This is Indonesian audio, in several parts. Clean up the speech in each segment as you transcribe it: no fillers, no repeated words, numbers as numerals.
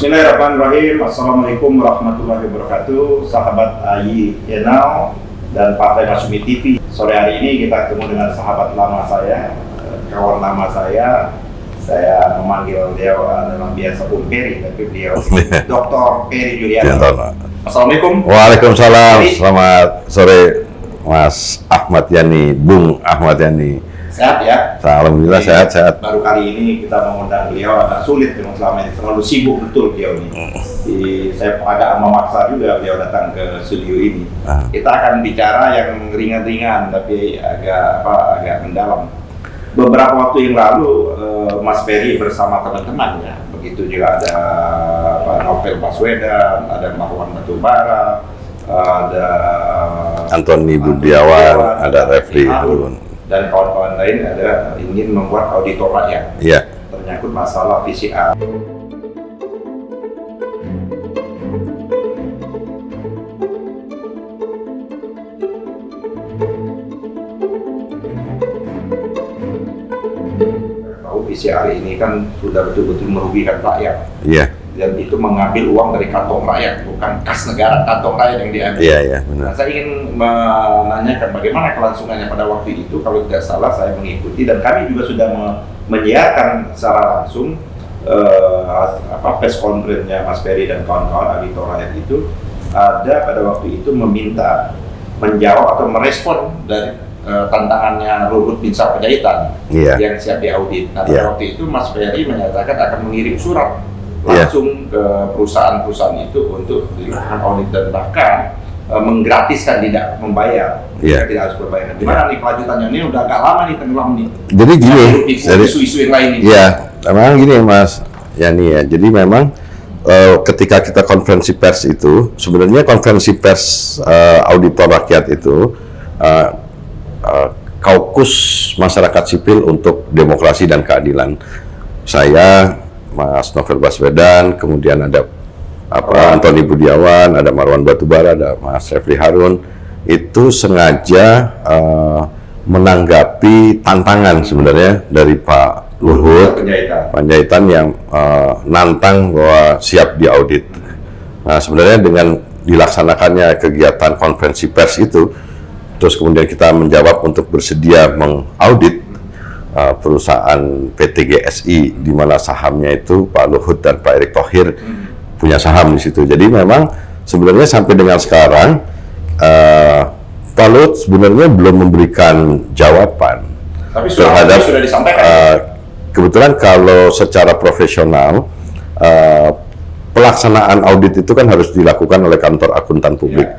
Bismillahirrahmanirrahim. Assalamualaikum warahmatullahi wabarakatuh. Sahabat AY Channel dan Partai Masyumi TV. Sore hari ini kita ketemu dengan sahabat lama saya, kawan lama saya. Saya memanggil beliau dalam biasa Bung Peri, tapi beliau Dr. Peri Julianto. Assalamualaikum. Waalaikumsalam. Selamat sore Mas Ahmad Yani, Bung Ahmad Yani. Sehat ya? Alhamdulillah sehat-sehat. Baru kali ini kita mengundang beliau, agak sulit memang selama ini, terlalu sibuk betul beliau ini. Jadi saya agak memaksa juga beliau datang ke studio ini. Kita akan bicara yang ringan-ringan tapi agak mendalam. Beberapa waktu yang lalu Mas Peri bersama teman-teman ya, begitu juga ada Novel Baswedan, ada Marwan Batubara, ada Antoni Budiawan, ada Refli Harun. Dan kawan-kawan lain ada ingin membuat auditor rakyat. Iya. Ternyakut masalah PCR. Tahu PCR ini kan sudah betul-betul merugikan rakyat. Iya. Dan itu mengambil uang dari kantong rakyat, bukan kas negara, kantong rakyat yang diambil. Iya, benar. Nah, saya ingin menanyakan bagaimana kelangsungannya pada waktu itu. Kalau tidak salah saya mengikuti dan kami juga sudah menyiarkan secara langsung press conference-nya Mas Peri dan kawan-kawan auditor rakyat itu ada pada waktu itu meminta menjawab atau merespon dari tantangannya Luhut Binsar Panjaitan yang siap diaudit. Nah, pada waktu itu Mas Peri menyatakan akan mengirim surat langsung ke perusahaan-perusahaan itu untuk dilakukan audit dan bahkan menggratiskan, tidak membayar, tidak harus berbayar. Gimana nih kelanjutannya? Ini udah agak lama nih tenggelam nih. Jadi gini, isu-isu yang lain ini. Iya, memang gini Mas Yani ya. Jadi memang ketika kita konferensi pers itu, sebenarnya konferensi pers auditor rakyat itu kaukus masyarakat sipil untuk demokrasi dan keadilan. Saya, Mas Novel Baswedan, kemudian ada Antoni Budiawan, ada Marwan Batubara, ada Mas Refli Harun, itu sengaja menanggapi tantangan sebenarnya dari Pak Luhut Panjaitan yang nantang bahwa siap diaudit. Nah, sebenarnya dengan dilaksanakannya kegiatan konferensi pers itu, terus kemudian kita menjawab untuk bersedia mengaudit perusahaan PT GSI, di mana sahamnya itu Pak Luhut dan Pak Erick Thohir punya saham di situ. Jadi memang sebenarnya sampai dengan sekarang Pak Luhut sebenarnya belum memberikan jawaban. Tapi terhadap sudah disampaikan. Kebetulan kalau secara profesional pelaksanaan audit itu kan harus dilakukan oleh kantor akuntan publik.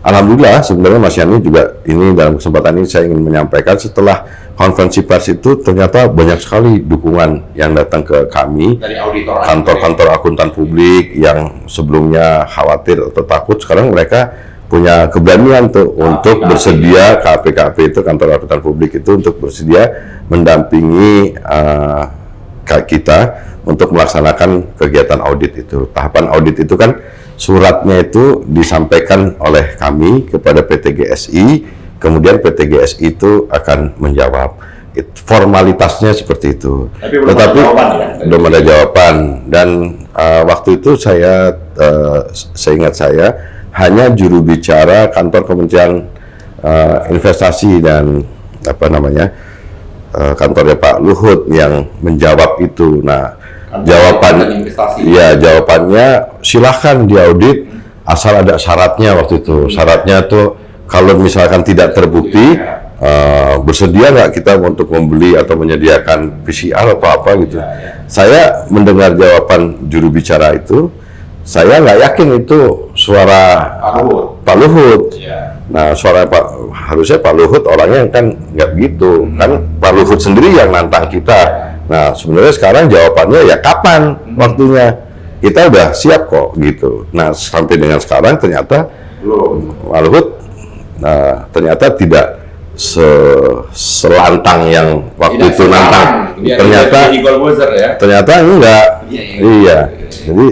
Alhamdulillah sebenarnya Mas Yani juga ini dalam kesempatan ini saya ingin menyampaikan, setelah konferensi pers itu ternyata banyak sekali dukungan yang datang ke kami dari kantor-kantor akuntan publik yang sebelumnya khawatir atau takut, sekarang mereka punya keberanian tuh untuk bersedia, KAP itu kantor akuntan publik itu untuk bersedia mendampingi kita untuk melaksanakan kegiatan audit itu. Tahapan audit itu kan suratnya itu disampaikan oleh kami kepada PT GSI, kemudian PT GSI itu akan menjawab. Formalitasnya seperti itu. Tetapi belum ada jawaban. Dan waktu itu seingat saya hanya juru bicara kantor Kementerian Investasi dan kantornya Pak Luhut yang menjawab itu. Nah, jawabannya silahkan diaudit asal ada syaratnya waktu itu. Syaratnya tuh kalau misalkan tidak terbukti, bersedia nggak kita untuk membeli atau menyediakan PCR atau apa gitu. Saya mendengar jawaban juru bicara itu, saya nggak yakin itu suara Pak Luhut. Nah, harusnya Pak Luhut orangnya kan nggak begitu, kan Pak Luhut sendiri yang nantang kita. Nah, sebenarnya sekarang jawabannya ya kapan waktunya? Kita udah siap kok gitu. Nah, sampai dengan sekarang ternyata Pak Luhut ternyata tidak selantang yang waktu itu nantang. Ternyata enggak. Iya. Jadi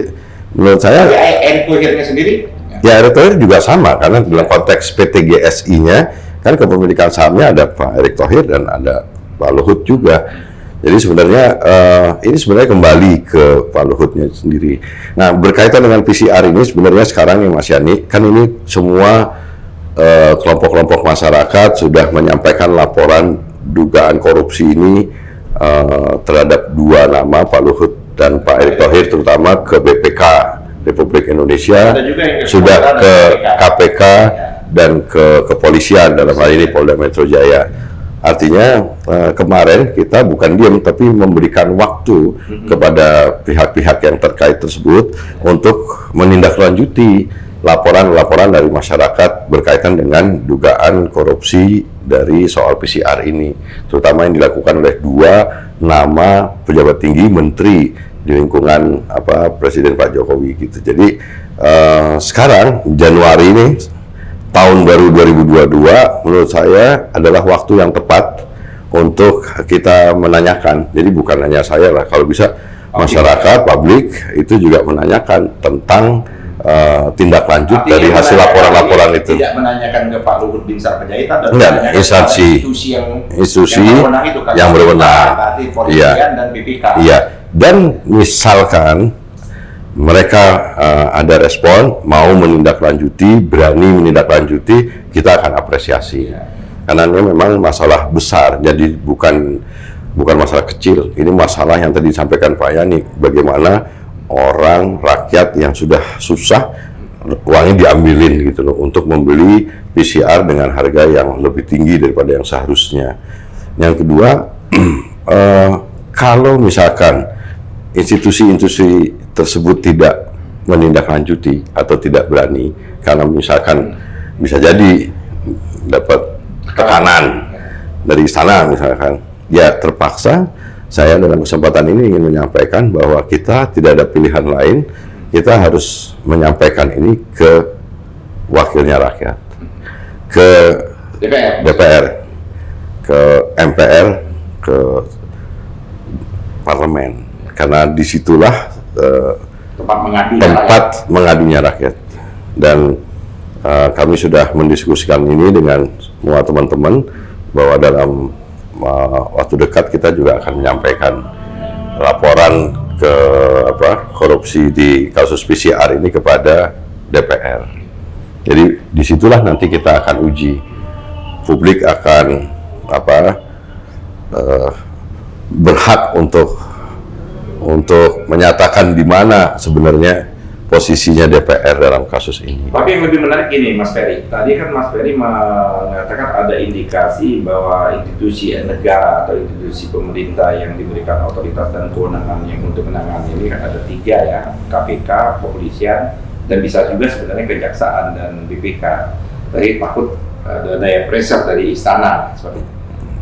menurut saya Erick Thohirnya sendiri? Ya, Erick Thohir juga sama, karena dalam konteks PT GSI-nya kan kepemilikan sahamnya ada Pak Erick Thohir dan ada Pak Luhut juga. Jadi sebenarnya ini sebenarnya kembali ke Pak Luhutnya sendiri. Nah, berkaitan dengan PCR ini sebenarnya sekarang yang Mas Yani, kan ini semua kelompok-kelompok masyarakat sudah menyampaikan laporan dugaan korupsi ini terhadap dua nama, Pak Luhut dan Pak Erick Thohir, terutama ke BPK Republik Indonesia, sudah ke KPK dan ke kepolisian, dalam hal ini Polda Metro Jaya. Artinya kemarin kita bukan diam tapi memberikan waktu kepada pihak-pihak yang terkait tersebut untuk menindaklanjuti laporan-laporan dari masyarakat berkaitan dengan dugaan korupsi dari soal PCR ini, terutama yang dilakukan oleh dua nama pejabat tinggi menteri di lingkungan Presiden Pak Jokowi gitu. Jadi sekarang Januari ini, tahun baru 2022, menurut saya adalah waktu yang tepat untuk kita menanyakan. Jadi bukan hanya saya lah, kalau bisa masyarakat, publik itu juga menanyakan tentang tindak lanjut dari hasil laporan-laporan itu. Tidak menanyakan ke Pak Luhut Binsar Panjaitan dan enggak, institusi yang berwenang, berarti Polisian dan BPK. Iya. Dan misalkan mereka ada respon, mau menindaklanjuti, berani menindaklanjuti, kita akan apresiasi. Karena ini memang masalah besar, jadi bukan masalah kecil. Ini masalah yang tadi disampaikan Pak Yani, bagaimana orang, rakyat yang sudah susah, uangnya diambilin gitu loh, untuk membeli PCR dengan harga yang lebih tinggi daripada yang seharusnya. Yang kedua, kalau misalkan institusi-institusi tersebut tidak menindaklanjuti atau tidak berani, karena misalkan bisa jadi dapat tekanan dari istana misalkan, ya terpaksa saya dalam kesempatan ini ingin menyampaikan bahwa kita tidak ada pilihan lain, kita harus menyampaikan ini ke wakilnya rakyat, ke DPR, ke MPR, ke parlemen, karena disitulah tempat mengadunya rakyat. Dan kami sudah mendiskusikan ini dengan semua teman-teman bahwa dalam waktu dekat kita juga akan menyampaikan laporan ke korupsi di kasus PCR ini kepada DPR. Jadi disitulah nanti kita akan uji, publik akan berhak untuk menyatakan di mana sebenarnya posisinya DPR dalam kasus ini. Tapi yang lebih menarik ini, Mas Ferry. Tadi kan Mas Ferry mengatakan ada indikasi bahwa institusi negara atau institusi pemerintah yang diberikan otoritas dan kewenangan yang untuk menangani ini kan ada 3 ya, KPK, kepolisian, dan bisa juga sebenarnya kejaksaan dan BPK. Tadi takut ada daya pressure dari istana seperti itu.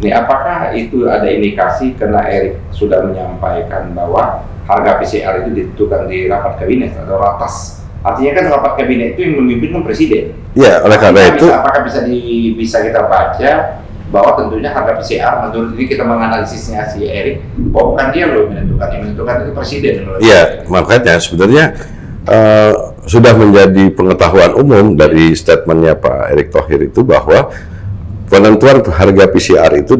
Ini apakah itu ada indikasi karena Erick sudah menyampaikan bahwa harga PCR itu ditentukan di rapat kabinet atau ratas? Artinya kan rapat kabinet itu yang memimpin kan presiden. Iya, oleh karena itu apakah bisa kita baca bahwa tentunya harga PCR menurut ini kita menganalisisnya si Erick, bukan dia loh menentukan, yang menentukan itu presiden. Iya, makanya sebenarnya sudah menjadi pengetahuan umum dari statementnya Pak Erick Thohir itu bahwa penentuan harga PCR itu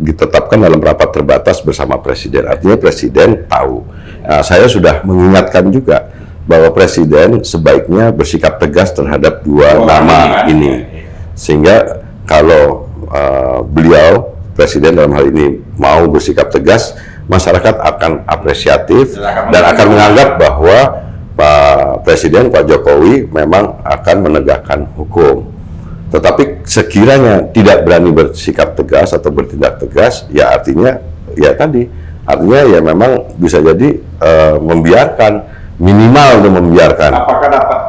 ditetapkan dalam rapat terbatas bersama Presiden. Artinya Presiden tahu. Nah, saya sudah mengingatkan juga bahwa Presiden sebaiknya bersikap tegas terhadap dua nama ini. Sehingga kalau beliau, Presiden dalam hal ini, mau bersikap tegas, masyarakat akan apresiatif dan akan menganggap bahwa Pak Presiden, Pak Jokowi memang akan menegakkan hukum. Tetapi sekiranya tidak berani bersikap tegas atau bertindak tegas, ya artinya ya memang bisa jadi membiarkan, minimal untuk membiarkan. Apakah dapat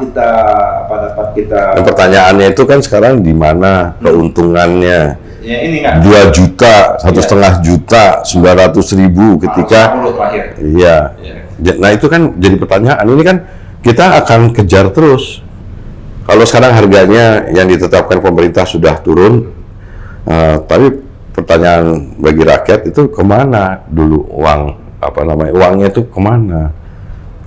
kita? Pertanyaannya itu kan sekarang di mana keuntungannya? Ya, ini kan 2 juta, 1,5 juta, 900.000 ketika. Iya. Nah itu kan jadi pertanyaan. Ini kan kita akan kejar terus. Kalau sekarang harganya yang ditetapkan pemerintah sudah turun, tapi pertanyaan bagi rakyat itu kemana dulu uangnya itu kemana?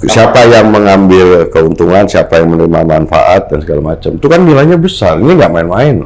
Siapa yang mengambil keuntungan, siapa yang menerima manfaat dan segala macam? Itu kan nilainya besar. Ini nggak main-main.